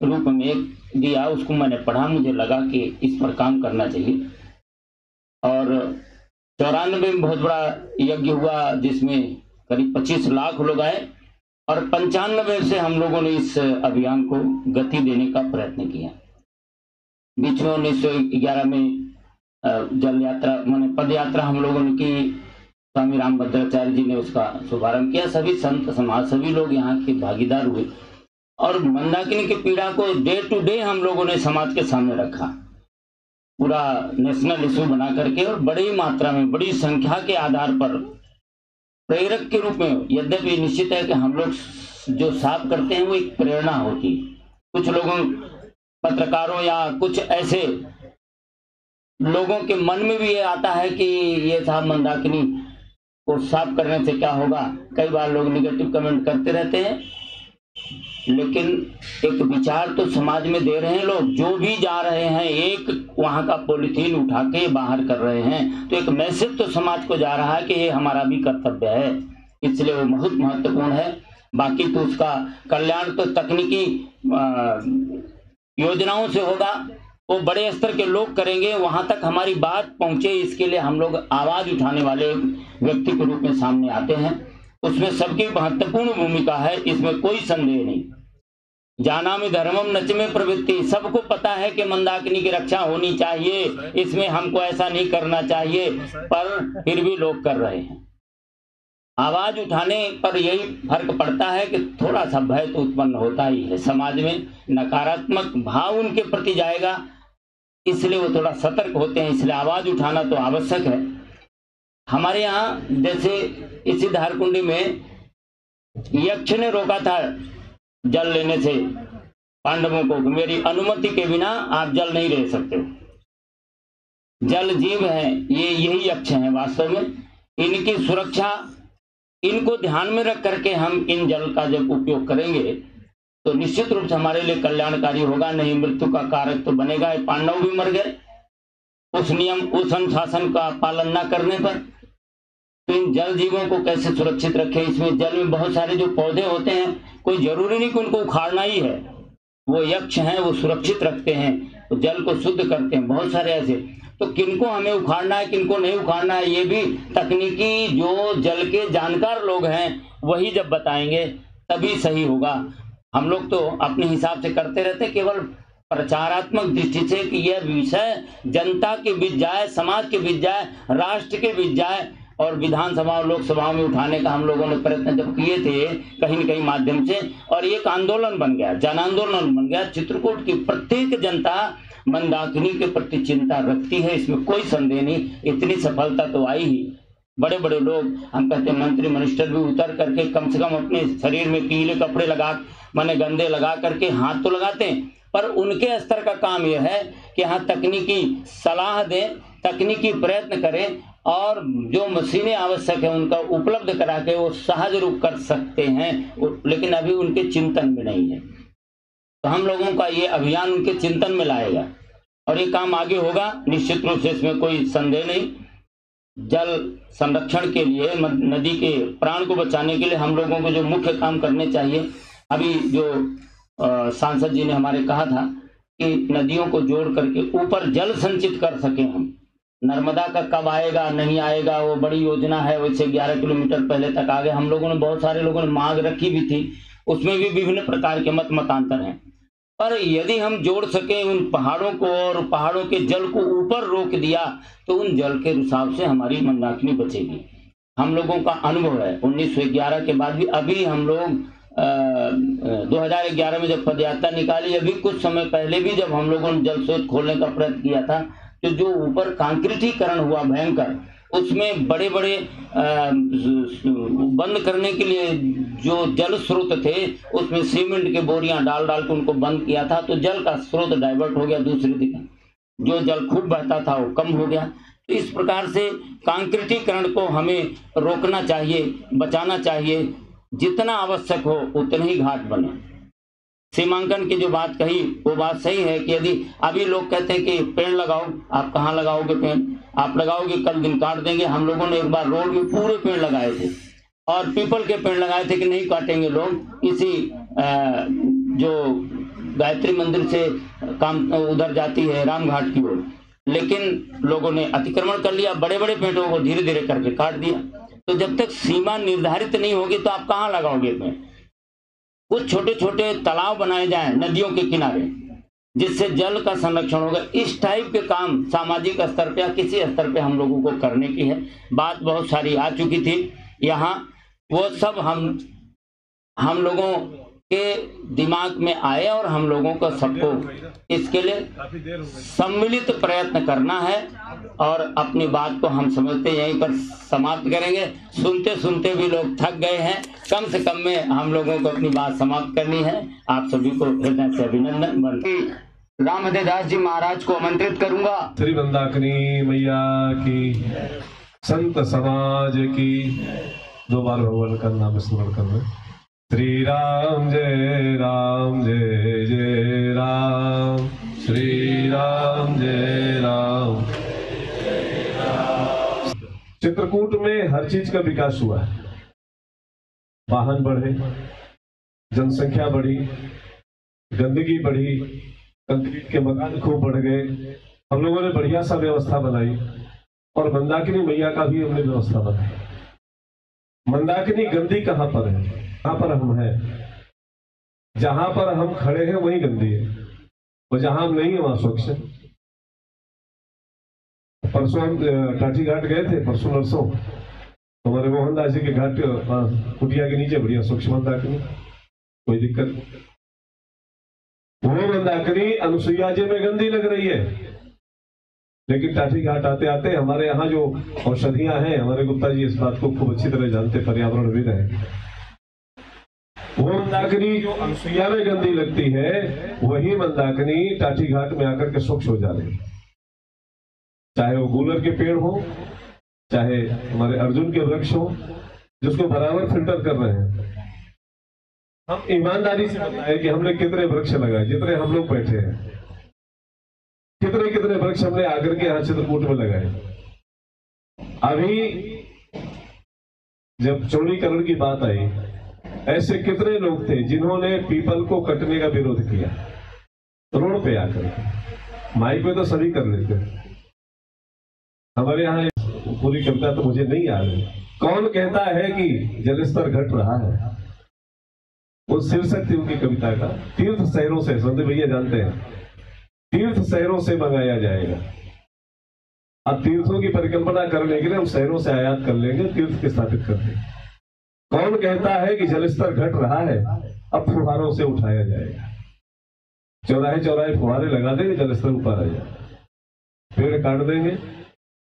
रूप में दिया। उसको मैंने पढ़ा, मुझे लगा कि इस पर काम करना चाहिए। और 94 में बहुत बड़ा यज्ञ हुआ जिसमें करीब 25 लाख लोग आए, और 95 से हम लोगों ने इस अभियान को गति देने का प्रयत्न किया। बीच में 1911 में जल यात्रा माने पद यात्रा हम लोगों ने की, स्वामी रामभद्राचार्य जी ने उसका शुभारंभ किया। सभी संत समाज सभी लोग यहाँ के भागीदार हुए और मंदाकिनी की पीड़ा को डे टू डे हम लोगों ने समाज के सामने रखा, पूरा नेशनल इशू बना करके, और बड़ी मात्रा में बड़ी संख्या के आधार पर प्रेरक के रूप में। यद्यपि निश्चित है कि हम लोग जो साफ करते हैं वो एक प्रेरणा होती है। कुछ लोगों पत्रकारों या कुछ ऐसे लोगों के मन में भी ये आता है कि ये साहब मंदाकिनी को साफ करने से क्या होगा। कई बार लोग निगेटिव कमेंट करते रहते हैं, लेकिन एक विचार तो समाज में दे रहे हैं लोग। जो भी जा रहे हैं, एक वहां का पॉलिथीन उठा के बाहर कर रहे हैं, तो एक मैसेज तो समाज को जा रहा है कि ये हमारा भी कर्तव्य है, इसलिए वो बहुत महत्वपूर्ण है। बाकी तो उसका कल्याण तो तकनीकी योजनाओं से होगा, वो बड़े स्तर के लोग करेंगे। वहां तक हमारी बात पहुंचे, इसके लिए हम लोग आवाज उठाने वाले व्यक्ति के रूप में सामने आते हैं। उसमें सबकी महत्वपूर्ण भूमिका है, इसमें कोई संदेह नहीं। जानामि धर्मम नच में प्रवृत्ति, सबको पता है कि मंदाकिनी की रक्षा होनी चाहिए, इसमें हमको ऐसा नहीं करना चाहिए, पर फिर भी लोग कर रहे हैं। आवाज उठाने पर यही फर्क पड़ता है कि थोड़ा सा भय तो उत्पन्न होता ही है समाज में, नकारात्मक भाव उनके प्रति जाएगा, इसलिए वो थोड़ा सतर्क होते हैं। इसलिए आवाज उठाना तो आवश्यक है। हमारे यहाँ जैसे इसी धारकुंडी में यक्ष ने रोका था जल लेने से पांडवों को, मेरी अनुमति के बिना आप जल नहीं ले सकते हो। जल जीव है, ये यही यक्ष है वास्तव में। इनकी सुरक्षा, इनको ध्यान में रख करके हम इन जल का जब उपयोग करेंगे तो निश्चित रूप से हमारे लिए कल्याणकारी होगा, नहीं मृत्यु का कारक तो बनेगा। पांडव भी मर गए उस नियम, उस अनुशासन का पालन न करने पर। तो इन जल जीवों को कैसे सुरक्षित रखें। इसमें जल में बहुत सारे जो पौधे होते हैं, कोई जरूरी नहीं कि उनको उखाड़ना ही है, वो यक्ष हैं, वो सुरक्षित रखते हैं, तो जल को शुद्ध करते हैं। बहुत सारे ऐसे, तो किनको हमें उखाड़ना है किनको नहीं उखाड़ना है, ये भी तकनीकी जो जल के जानकार लोग हैं वही जब बताएंगे तभी सही होगा। हम लोग तो अपने हिसाब से करते रहते, केवल प्रचारात्मक दृष्टि से कि यह विषय जनता के बीच जाए, समाज के बीच जाए, राष्ट्र के बीच जाए, और विधानसभा और लोकसभा में उठाने का हम लोगों ने प्रयत्न जब किए थे कहीं न कहीं माध्यम से, और एक आंदोलन बन गया, जन आंदोलन बन गया। चित्रकूट की प्रत्येक जनता मंदाकिनी के प्रति चिंता रखती है, इसमें कोई संदेह नहीं। इतनी सफलता तो आई ही, बड़े बड़े लोग, हम कहते हैं मंत्री मिनिस्टर भी उतर करके कम से कम अपने शरीर में पीले कपड़े लगा, माने गंदे लगा करके हाथ तो लगाते हैं, पर उनके स्तर का काम यह है कि हाँ तकनीकी सलाह दें, तकनीकी प्रयत्न करें, और जो मशीनें आवश्यक है उनका उपलब्ध करा के वो सहज रूप कर सकते हैं, लेकिन अभी उनके चिंतन में नहीं है। तो हम लोगों का ये अभियान उनके चिंतन में लाएगा और ये काम आगे होगा निश्चित रूप से, इसमें कोई संदेह नहीं। जल संरक्षण के लिए, नदी के प्राण को बचाने के लिए हम लोगों को जो मुख्य काम करने चाहिए, अभी जो सांसद जी ने हमारे कहा था कि नदियों को जोड़ करके ऊपर जल संचित कर सके हम। नर्मदा का कब आएगा नहीं आएगा वो बड़ी योजना है, वैसे 11 किलोमीटर पहले तक आ गए। हम लोगों ने, बहुत सारे लोगों ने मांग रखी भी थी, उसमें भी विभिन्न प्रकार के मतांतर हैं, पर यदि हम जोड़ सके उन पहाड़ों को और पहाड़ों के जल को ऊपर रोक दिया तो उन जल के हिसाब से हमारी मंदाकिनी बचेगी। हम लोगों का अनुभव है 1911 के बाद भी, अभी हम लोग 2011 में जब पदयात्रा निकाली, अभी कुछ समय पहले भी जब हम लोगों ने जल स्रोत खोलने का प्रयत्न किया था, तो जो ऊपर कांक्रीटीकरण हुआ भयंकर, उसमें बड़े बड़े बंद करने के लिए जो जल स्रोत थे उसमें सीमेंट के बोरियां डाल डाल के उनको बंद किया था, तो जल का स्रोत डाइवर्ट हो गया दूसरी दिशा, जो जल खूब बहता था वो कम हो गया। तो इस प्रकार से कांक्रीटीकरण को हमें रोकना चाहिए, बचाना चाहिए, जितना आवश्यक हो उतने ही घाट बने। सीमांकन की जो बात कही वो बात सही है कि यदि अभी लोग कहते हैं कि पेड़ लगाओ, आप कहाँ लगाओगे पेड़, आप लगाओगे कल दिन काट देंगे। हम लोगों ने एक बार रोड में पूरे पेड़ लगाए थे और पीपल के पेड़ लगाए थे कि नहीं काटेंगे लोग, इसी जो गायत्री मंदिर से काम उधर जाती है रामघाट की ओर, लेकिन लोगों ने अतिक्रमण कर लिया, बड़े बड़े पेड़ों को धीरे धीरे करके काट दिया। तो जब तक सीमा निर्धारित नहीं होगी तो आप कहाँ लगाओगे पेड़। कुछ छोटे छोटे तालाब बनाए जाएं नदियों के किनारे, जिससे जल का संरक्षण होगा। इस टाइप के काम सामाजिक स्तर पे या किसी स्तर पे हम लोगों को करने की है। बात बहुत सारी आ चुकी थी यहाँ, वो सब हम लोगों के दिमाग में आए और हम लोगों को सबको इसके लिए सम्मिलित प्रयत्न करना है और अपनी बात को हम समझते यहीं पर समाप्त करेंगे। सुनते सुनते भी लोग थक गए हैं, कम से कम में हम लोगों को अपनी बात समाप्त करनी है। आप सभी को हृदय से अभिनंदन। रामहृदय दास जी महाराज को आमंत्रित करूंगा। श्री मंदाकिनी मैया की, संत समाज की, 2 बार भगवान का नाम स्मरण करना। श्री राम जय राम, जय जय राम, श्री राम जय राम। चित्रकूट में हर चीज का विकास हुआ है, वाहन बढ़े, जनसंख्या बढ़ी, गंदगी बढ़ी, कंक्रीट के मकान खूब बढ़ गए, हम लोगों ने बढ़िया सा व्यवस्था बनाई और मंदाकिनी मैया का भी हमने व्यवस्था बनाई। मंदाकिनी गंदी कहाँ पर है? जहां पर हम हैं, जहां पर हम खड़े हैं वही गंदी है, और जहां हम नहीं है वहां स्वच्छ है। परसों हम टाटी घाट गए थे, परसों नरसों, हमारे मोहनदास जी के घाट कुटिया के नीचे बढ़िया स्वच्छ मंदाकिनी, कोई दिक्कत नहीं। वो मंदाकिनी अनुसुईया जी में गंदी लग रही है, लेकिन टाटी घाट आते आते हमारे यहाँ जो औषधियां हैं, हमारे गुप्ता जी इस बात को खूब अच्छी तरह जानते, पर्यावरणविद हैं। वो मंदाकिनी जो अनुसुईया में गंदी लगती है, वही मंदाकिनी टाटी घाट में आकर के स्वच्छ हो जा रही है। चाहे वो गूलर के पेड़ हो, चाहे हमारे अर्जुन के वृक्ष हो, जिसको बराबर फिल्टर कर रहे हैं। हम ईमानदारी से बताएं कि हमने कितने वृक्ष लगाए, जितने हम लोग बैठे हैं, कितने कितने वृक्ष हमने आकर के यहाँ चित्रकूट में लगाए। अभी जब चौड़ीकरण की बात आई, ऐसे कितने लोग थे जिन्होंने पीपल को कटने का विरोध किया, रोड पे आकर। माइक में तो सभी कर लेते हैं, हमारे यहाँ पूरी कविता तो मुझे नहीं आ रही। कौन कहता है कि जलस्तर घट रहा है? वो शीर्षक थी उनकी कविता का, तीर्थ शहरों से, संत भैया जानते हैं, तीर्थ शहरों से मंगाया जाएगा। अब तीर्थों की परिकल्पना करने के लिए हम शहरों से आयात कर लेंगे, तीर्थ के स्थापित कर देंगे। कौन कहता है कि जलस्तर घट रहा है, अब फुहारों से उठाया जाएगा। चौराहे चौराहे फुहारे लगा देंगे, जलस्तर ऊपर आ जाएगा। पेड़ काट देंगे,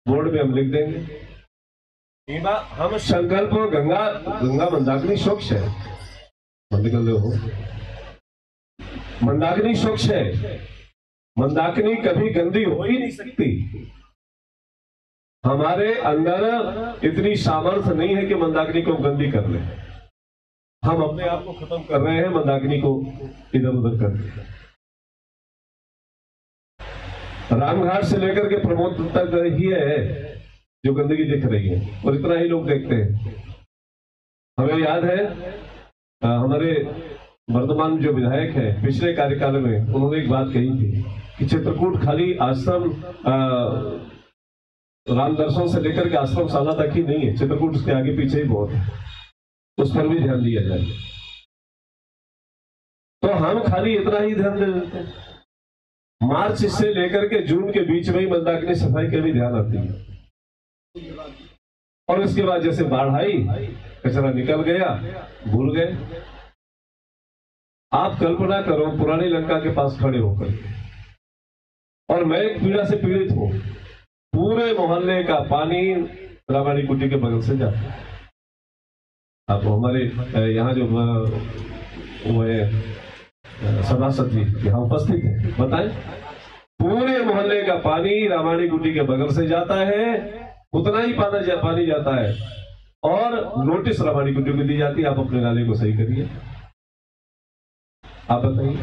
बोर्ड में हम लिख देंगे हम संकल्प गंगा गंगा मंदाकिनी स्वच्छ है। निकल रहे हो, मंदाकिनी स्वच्छ है। मंदाकिनी कभी गंदी हो ही नहीं सकती। हमारे अंदर इतनी सामर्थ्य नहीं है कि मंदाकिनी को गंदी कर ले। हम अपने आप को खत्म कर रहे हैं, मंदाकिनी को इधर उधर कर रहे हैं। रामघाट से लेकर के प्रमोद तक ही है जो गंदगी दिख रही है, और इतना ही लोग देखते हैं। हमें याद है हमारे वर्तमान जो विधायक है, पिछले कार्यकाल में उन्होंने एक बात कही थी कि चित्रकूट खाली आश्रम राम दर्शन से लेकर के आश्रम शाला तक ही नहीं है, चित्रकूट उसके आगे पीछे ही बहुत है, उस पर भी ध्यान दिया जाए। तो हम खाली इतना ही ध्यान दे देते हैं। मार्च से लेकर के जून के बीच में ही मंदाकिनी सफाई का भी ध्यान आती है, और इसके बाद जैसे बाढ़ आई, कचरा निकल गया, भूल गए। आप कल्पना करो पुरानी लंका के पास खड़े होकर, और मैं एक पीड़ा से पीड़ित हूं, पूरे मोहल्ले का पानी रामायणी कुटी के बगल से जाता है। अब हमारे यहाँ जो वो है सभासद जी यहाँ उपस्थित है, बताएं, पूरे मोहल्ले का पानी रामायणी कुटी के बगल से जाता है, उतना ही पानी जाता है, और नोटिस रामायणी कुटी को दी जाती है, आप अपने नाले को सही करिए। आप बताइए,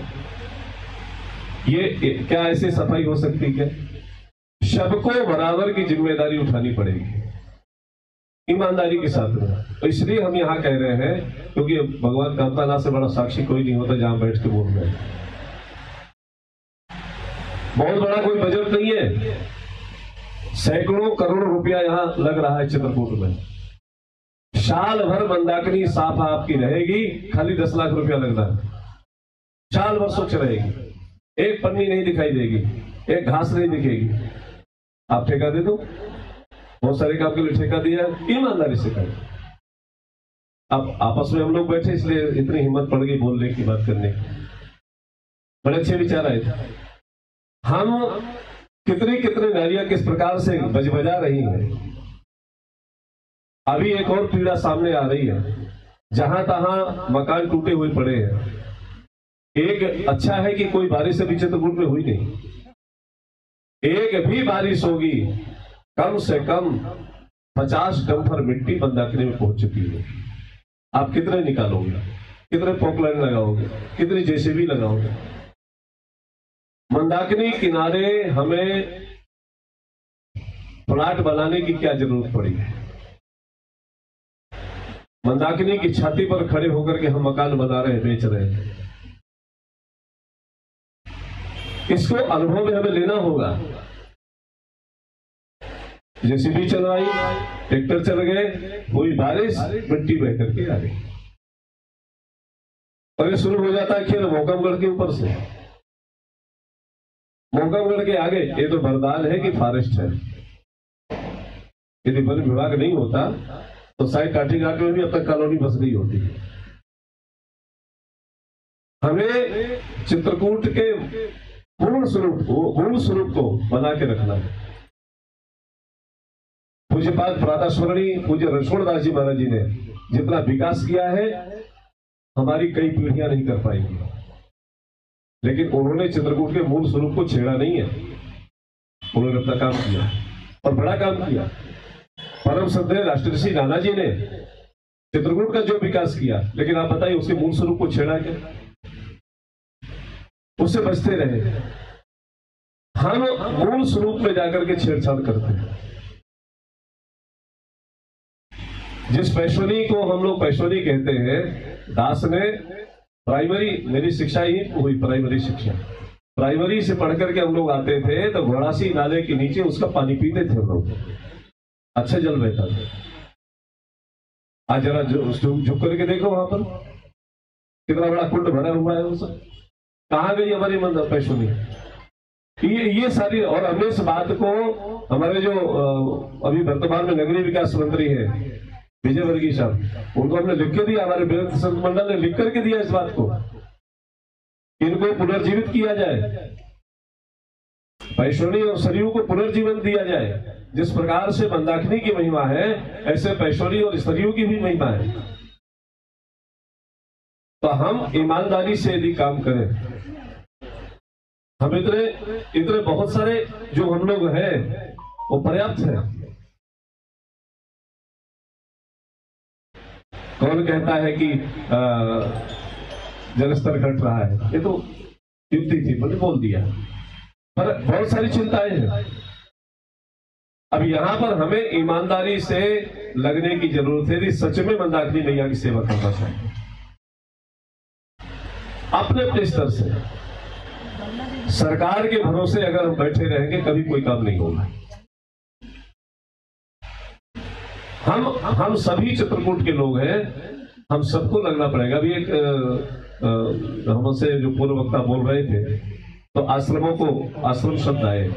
ये क्या ऐसे सफाई हो सकती क्या? सबको बराबर की जिम्मेदारी उठानी पड़ेगी, ईमानदारी के साथ में। तो इसलिए हम यहाँ कह रहे हैं, क्योंकि भगवान कामतानाथ से बड़ा साक्षी कोई नहीं होता जहां बैठ के बोल रहे हैं। बहुत बड़ा कोई बजट नहीं है, सैकड़ों करोड़ रुपया यहाँ लग रहा है चित्रकूट में। साल भर मंदाकिनी साफ आपकी रहेगी, खाली 10 लाख रुपया लग रहा है। साल भर स्वच्छ रहेगी, एक पन्नी नहीं दिखाई देगी, एक घास नहीं दिखेगी। आप ठेका दे दो, बहुत सारे काम के लिए ठेका दिया, ईमानदारी से करें। अब आपस में हम लोग बैठे, इसलिए इतनी हिम्मत पड़ गई बोलने की, बात करने की। बड़े अच्छे विचार आए थे। हम कितने नारियां किस प्रकार से बजबजा रही हैं। अभी एक और पीड़ा सामने आ रही है, जहां तहां मकान टूटे हुए पड़े हैं। एक अच्छा है कि कोई बारिश अभी चित्रकूट में हुई नहीं। एक भी बारिश होगी, कम से कम 50 डंपर मिट्टी मंदाकिनी में पहुंच चुकी है। आप कितने निकालोगे, कितने पॉपलाइन लगाओगे, कितने जेसीबी लगाओगे? मंदाकिनी किनारे हमें प्लाट बनाने की क्या जरूरत पड़ी है? मंदाकिनी की छाती पर खड़े होकर के हम मकान बना रहे हैं, बेच रहे हैं। इसको अनुभव में हमें लेना होगा। जेसीबी चलवाई, ट्रैक्टर चल गए, हुई बारिश, मिट्टी बह करके आ गई, और ये शुरू हो जाता है खेल मोकमगढ़ के ऊपर से। मोकमगढ़ के आगे ये तो वरदान है कि फॉरेस्ट है। यदि वन विभाग नहीं होता तो शायद काठी घाट में भी अब तक कॉलोनी बस गई होती। हमें चित्रकूट के पूर्ण स्वरूप को बना के रखना है। पूज्यपाद प्रातःस्मरणीय पूज्य रणछोड़दास जी महाराज जी ने जितना विकास किया है, हमारी कई पीढ़ियां नहीं कर पाएंगी, लेकिन उन्होंने चित्रकूट के मूल स्वरूप को छेड़ा नहीं है। उन्होंने अपना काम किया और बड़ा काम किया। परम श्रद्धेय राष्ट्रऋषि नाना जी ने चित्रकूट का जो विकास किया, लेकिन आप बताइए उसके मूल स्वरूप को छेड़ा क्या? उससे बचते रहे। हम मूल स्वरूप में जाकर के छेड़छाड़ करते हैं। जिस पैश्वनी को हम लोग पैश्वनी कहते हैं, दास ने प्राइमरी, मेरी शिक्षा ही हुई प्राइमरी शिक्षा, प्राइमरी से पढ़ करके हम लोग आते थे तो घोड़ासी नाले के नीचे उसका पानी पीते थे हम लोग, अच्छा जल बहता था। आज जरा झुक करके देखो वहां पर कितना बड़ा कुंड भरा हुआ है। वो सब कहाँ गई हमारी मंदिर पैश्वनी? ये सारी, और हमने इस बात को हमारे जो अभी वर्तमान में नगरीय विकास मंत्री है विजय वर्गीय साहब, उनको हमने लिख के दिया, हमारे विरोध संघ मंडल ने लिख करके दिया इस बात को, इनको पुनर्जीवित किया जाए, पैशोनी और सरयू को पुनर्जीवन दिया जाए। जिस प्रकार से मंदाकिनी की महिमा है, ऐसे पैशोनी और सरयू की भी महिमा है। तो हम ईमानदारी से यदि काम करें, हम इतने बहुत सारे जो हम लोग हैं वो पर्याप्त है। कौन कहता है कि जलस्तर घट रहा है, ये तो युक्ति थी, मैंने बोल दिया, पर बहुत सारी चिंताएं हैं। अब यहां पर हमें ईमानदारी से लगने की जरूरत है, सच में मंदाकिनी मैया की सेवा करना चाहिए अपने अपने स्तर से। सरकार के भरोसे अगर हम बैठे रहेंगे कभी कोई काम नहीं होगा। हम सभी चित्रकूट के लोग हैं, हम सबको लगना पड़ेगा। अभी एक हमसे जो पूर्व वक्ता बोल रहे थे, तो आश्रमों को, आश्रम शब्द आए,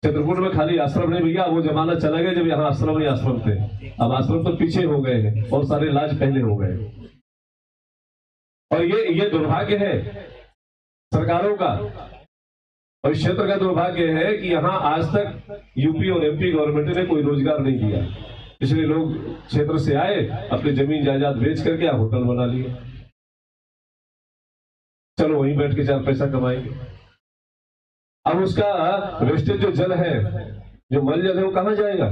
चित्रकूट में खाली आश्रम नहीं भैया, वो जमाना चला गया जब यहाँ आश्रम ही आश्रम थे। अब आश्रम तो पीछे हो गए हैं और सारे इलाज पहले हो गए। और ये दुर्भाग्य है सरकारों का और इस क्षेत्र का दुर्भाग्य है कि यहाँ आज तक यूपी और एमपी गवर्नमेंट ने कोई रोजगार नहीं दिया। इसलिए लोग क्षेत्र से आए, अपनी जमीन जायदाद बेच करके होटल बना लिए, चलो वहीं बैठ के 4 पैसा कमाएंगे। अब उसका वेस्टेज जो जल है, जो मल जल है, वो कहां जाएगा?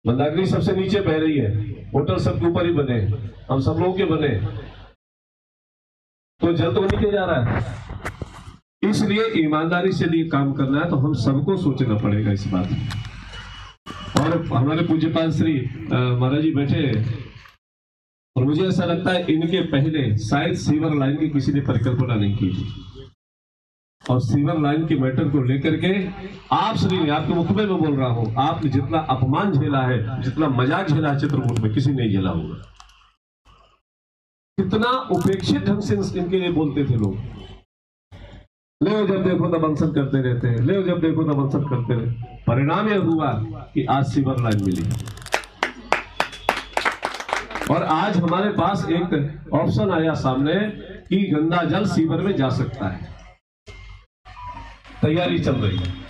मंदाकिनी सबसे नीचे बह रही है, होटल सबके ऊपर ही बने, हम सब लोगों के बने, तो जल तो नीचे जा रहा है। इसलिए ईमानदारी से लिए काम करना है तो हम सबको सोचना पड़ेगा इस बात में। और हमारे पूज्यपाल श्री महाराज जी बैठे, और मुझे ऐसा लगता है इनके पहले शायद सीवर लाइन की किसी ने परिकल्पना नहीं की थी। और सीवर लाइन के मैटर को लेकर के आप श्री ने, आपके मुख में बोल रहा हूं, आपने जितना अपमान झेला है, जितना मजाक झेला है चित्रकूट में, किसी नहीं झेला होगा। कितना उपेक्षित ढंग से इनके लिए बोलते थे लोग, ले जब देखो तब अनशन करते रहते हैं, ले जब देखो तब अनशन करते रहे। परिणाम यह हुआ कि आज सीवर लाइन मिली और आज हमारे पास एक ऑप्शन आया सामने कि गंदा जल सीवर में जा सकता है। तैयारी चल रही है।